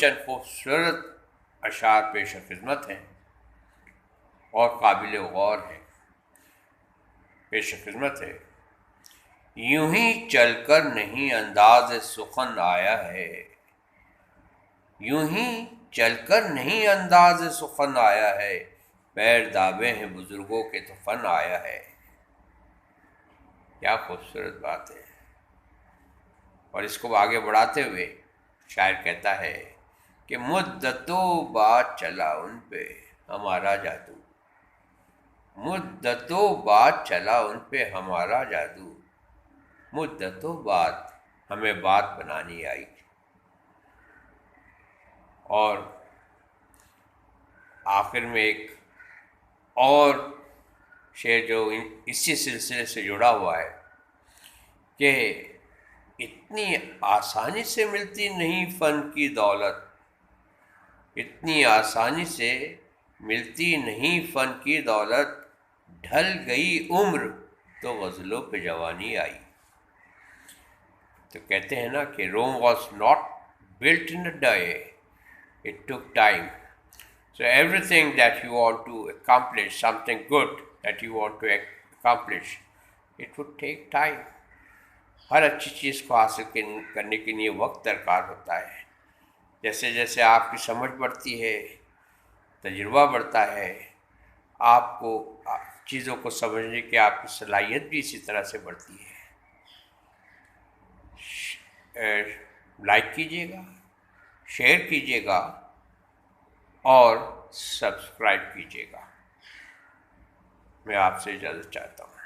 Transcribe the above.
چند خوبصورت اشعار پیش خدمت ہیں اور قابل غور ہیں. پیش خدمت ہے. یوں ہی چل کر نہیں انداز سخن آیا ہے، یوں ہی چل کر نہیں انداز سخن آیا ہے، پیر دابے ہیں بزرگوں کے تو فن آیا ہے. کیا خوبصورت بات ہے. اور اس کو آگے بڑھاتے ہوئے شاعر کہتا ہے کہ مدتوں بعد چلا ان پہ ہمارا جادو، مدتوں بعد چلا ان پہ ہمارا جادو، مدتوں بعد ہمیں بات بنانی آئی. اور آخر میں ایک اور شعر جو اسی سلسلے سے جڑا ہوا ہے کہ اتنی آسانی سے ملتی نہیں فن کی دولت، اتنی آسانی سے ملتی نہیں فن کی دولت، ڈھل گئی عمر تو غزلوں پہ جوانی آئی. تو کہتے ہیں نا کہ Rome was not built in a day, it took time. So everything that you want to accomplish, something good that you want to accomplish, it would take time. ہر اچھی چیز کو حاصل کرنے کے لیے وقت درکار ہوتا ہے. جیسے جیسے آپ کی سمجھ بڑھتی ہے، تجربہ بڑھتا ہے، آپ کو چیزوں کو سمجھنے کی آپ کی صلاحیت بھی اسی طرح سے بڑھتی ہے. لائک کیجیے گا، شیئر کیجیے گا اور سبسکرائب کیجیے گا. میں آپ سے اجازت چاہتا ہوں.